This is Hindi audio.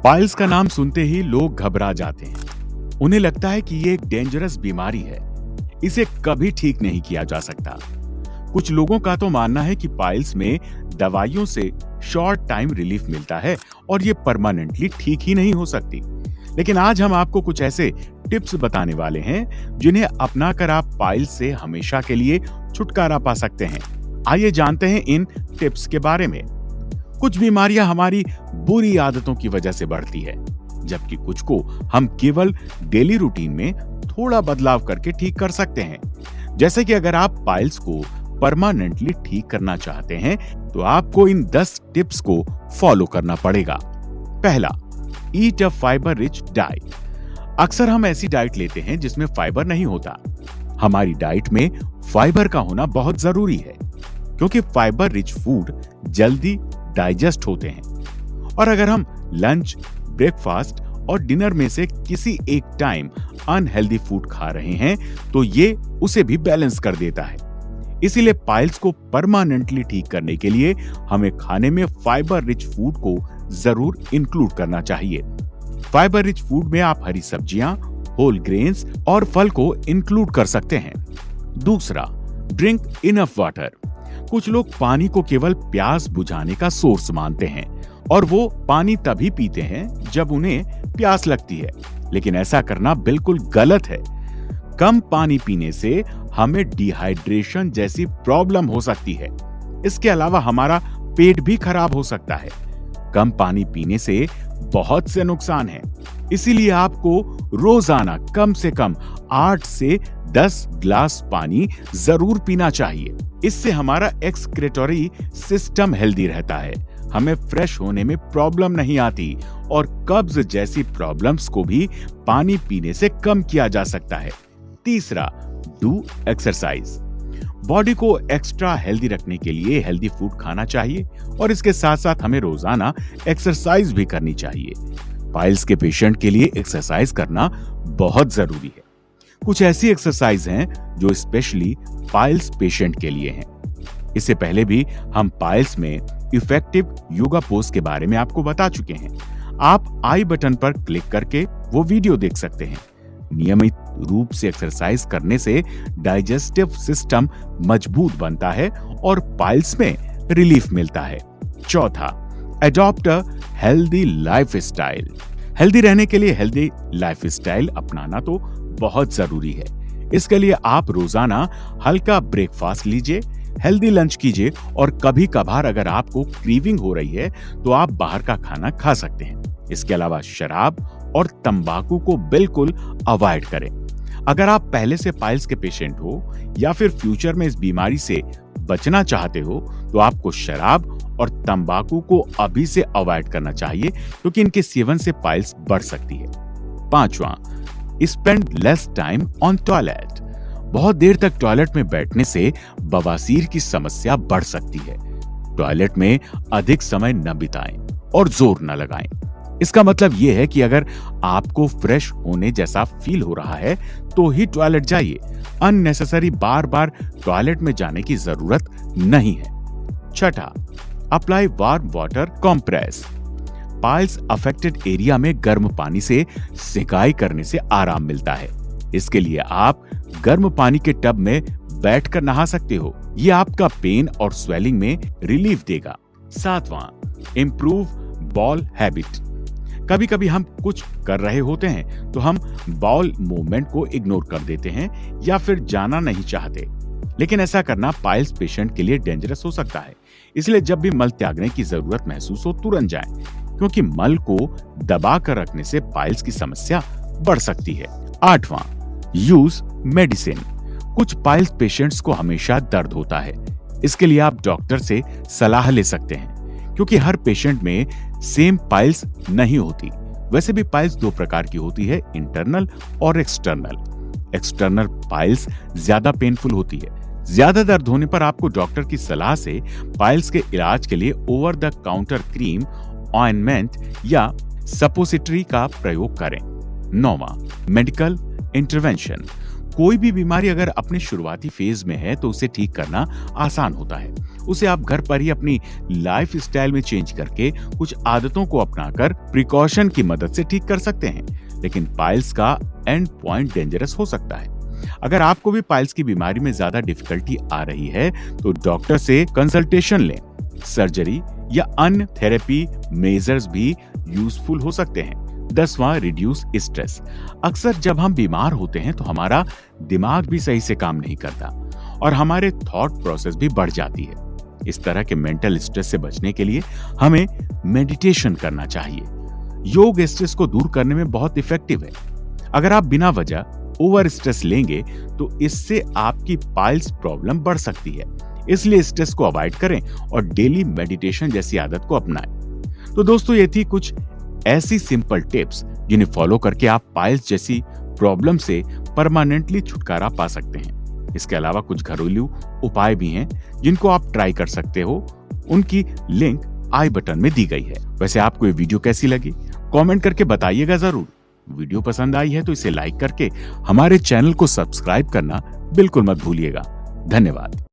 पाइल्स का नाम सुनते ही लोग घबरा जाते हैं। उन्हें लगता है कि ये एक डेंजरस बीमारी है, इसे कभी ठीक नहीं किया जा सकता। कुछ लोगों का तो मानना है कि पाइल्स में दवाइयों से शॉर्ट टाइम रिलीफ मिलता है और ये परमानेंटली ठीक ही नहीं हो सकती। लेकिन आज हम आपको कुछ ऐसे टिप्स बताने वाले हैं जिन्हें अपनाकर आप पाइल्स से हमेशा के लिए छुटकारा पा सकते हैं। आइए जानते हैं इन टिप्स के बारे में। कुछ बीमारियां हमारी बुरी आदतों की वजह से बढ़ती है, जबकि कुछ को हम केवल डेली रूटीन में थोड़ा बदलाव करके ठीक कर सकते हैं। जैसे कि अगर आप पाइल्स को परमानेंटली ठीक करना चाहते हैं तो आपको इन 10 टिप्स को फॉलो करना पड़ेगा। पहला, ईट अ फाइबर रिच डाइट। अक्सर हम ऐसी डाइट लेते हैं जिसमें फाइबर नहीं होता। हमारी डाइट में फाइबर का होना बहुत जरूरी है, क्योंकि फाइबर रिच फूड जल्दी डाइजेस्ट होते हैं। और अगर हम लंच, ब्रेकफास्ट और डिनर में से किसी एक टाइम अनहेल्दी फूड खा रहे हैं तो ये उसे भी बैलेंस कर देता है। इसीलिए पाइल्स को परमानेंटली ठीक करने के लिए हमें खाने में फाइबर रिच फूड को जरूर इंक्लूड करना चाहिए। फाइबर रिच फूड में आप हरी सब्जियां, होल ग्रेन्स और फल को इंक्लूड कर सकते हैं। दूसरा, ड्रिंक इनफ वाटर। कुछ लोग पानी को केवल प्यास बुझाने का सोर्स मानते हैं और वो पानी तभी पीते हैं जब उन्हें प्यास लगती है, लेकिन ऐसा करना बिल्कुल गलत है। कम पानी पीने से हमें डिहाइड्रेशन जैसी प्रॉब्लम हो सकती है। इसके अलावा हमारा पेट भी खराब हो सकता है। कम पानी पीने से बहुत से नुकसान हैं, इसीलिए आपको रोजाना कम से कम 8 से 10 ग्लास पानी जरूर पीना चाहिए। इससे हमारा एक्सक्रेटरी सिस्टम हेल्दी रहता है, हमें फ्रेश होने में प्रॉब्लम नहीं आती और कब्ज जैसी प्रॉब्लम्स को भी पानी पीने से कम किया जा सकता है। तीसरा, डू एक्सरसाइज। बॉडी को एक्स्ट्रा हेल्दी रखने के लिए हेल्दी फूड खाना चाहिए और इसके साथ साथ हमें रोजाना एक्सरसाइज भी करनी चाहिए। पाइल्स के पेशेंट के लिए एक्सरसाइज करना बहुत जरूरी है। कुछ ऐसी एक्सरसाइज हैं जो स्पेशली पाइल्स पेशेंट के लिए हैं। इससे पहले भी हम पाइल्स में इफेक्टिव योगा पोज के बारे में आपको बता चुके हैं। आप आई बटन पर क्लिक करके वो वीडियो देख सकते हैं। नियमित रूप से एक्सरसाइज करने से डाइजेस्टिव सिस्टम मजबूत बनता है और पाइल्स में रिलीफ मिलता है। चौथा, adopt a healthy lifestyle. Healthy रहने के लिए हेल्दी लाइफस्टाइल अपनाना तो बहुत जरूरी है। इसके लिए आप रोजाना हल्का ब्रेकफास्ट लीजिए, हेल्दी लंच कीजिए और कभी कभार अगर आपको क्रीविंग हो रही है तो आप बाहर का खाना खा सकते हैं। इसके अलावा शराब और तंबाकू को बिल्कुल अवॉइड करें। अगर आप पहले से पाइल्स के पेशेंट हो या फिर फ्यूचर में इस बीमारी से बचना चाहते हो तो आपको शराब और तंबाकू को अभी से अवॉइड करना चाहिए, क्योंकि इनके सेवन से पाइल्स बढ़ सकती है। पांचवा, spend less time on toilet. बहुत देर तक टॉयलेट में बैठने से बवासीर की समस्या बढ़ सकती है। टॉयलेट में अधिक समय न बिताएं और जोर न लगाएं। इसका मतलब यह है कि अगर आपको फ्रेश होने जैसा फील हो रहा है तो ही टॉयलेट जाइए। अननेसेसरी बार बार टॉयलेट में जाने की जरूरत नहीं है। छठा, apply warm water compress. Piles affected area में गर्म पानी से सिकाई करने से आराम मिलता है। इसके लिए आप गर्म पानी के टब में बैठकर नहा सकते हो। ये आपका पेन और स्वेलिंग में रिलीफ देगा। सातवां, इंप्रूव बॉल हैबिट। कभी कभी हम कुछ कर रहे होते हैं तो हम बाउल मूवमेंट को इग्नोर कर देते हैं या फिर जाना नहीं चाहते, लेकिन ऐसा करना पाइल्स पेशेंट के लिए डेंजरस हो सकता है। इसलिए जब भी मल त्यागने की जरूरत महसूस हो तुरंत जाएं, क्योंकि मल को दबा कर रखने से पाइल्स की समस्या बढ़ सकती है। आठवां, यूज मेडिसिन। कुछ पाइल्स पेशेंट्स को हमेशा दर्द होता है। इसके लिए आप डॉक्टर से सलाह ले सकते हैं, क्योंकि हर पेशेंट में सेम पाइल्स नहीं होती। वैसे भी पाइल्स 2 प्रकार की होती है, इंटरनल और एक्सटर्नल। एक्सटर्नल पाइल्स ज्यादा पेनफुल होती है। ज्यादा दर्द होने पर आपको डॉक्टर की सलाह से पाइल्स के इलाज के लिए over the counter cream, ointment या सपोजिटरी का प्रयोग करें। 9वां, मेडिकल इंटरवेंशन। कोई भी बीमारी अगर अपने शुरुआती फेज में है तो उसे ठीक करना आसान होता है उसे आप घर पर ही अपनी लाइफ स्टाइल में चेंज करके कुछ आदतों को अपनाकर प्रिकॉशन की मदद से ठीक कर सकते हैं। लेकिन पाइल्स का एंड पॉइंट डेंजरस हो सकता है। अगर आपको भी पाइल्स की बीमारी में ज्यादा डिफिकल्टी आ रही है तो डॉक्टर से कंसल्टेशन लें। सर्जरी या अन्य थेरेपी मेजर्स भी यूजफुल हो सकते हैं। 10वां, रिड्यूस स्ट्रेस। अक्सर जब हम बीमार होते हैं तो हमारा दिमाग भी सही से काम नहीं करता और हमारे थॉट प्रोसेस भी बढ़ जाती है। इस तरह के मेंटल स्ट्रेस से बचने के लिए हमें मेडिटेशन करना चाहिए। योग स्ट्रेस को दूर करने में बहुत इफेक्टिव है। अगर आप बिना वजह ओवर स्ट्रेस लेंगे तो इससे आपकी पाइल्स प्रॉब्लम बढ़ सकती है। इसलिए स्ट्रेस को अवॉइड करें और डेली मेडिटेशन जैसी आदत को अपनाएं। तो दोस्तों, ये थी कुछ ऐसी सिंपल टिप्स जिन्हें फॉलो करके आप पाइल्स जैसी प्रॉब्लम से परमानेंटली छुटकारा पा सकते हैं। इसके अलावा कुछ घरेलू उपाय भी हैं जिनको आप ट्राई कर सकते हो। उनकी लिंक आई बटन में दी गई है। वैसे आपको ये वीडियो कैसी लगी कमेंट करके बताइएगा जरूर। वीडियो पसंद आई है तो इसे लाइक करके हमारे चैनल को सब्सक्राइब करना बिल्कुल मत भूलिएगा। धन्यवाद।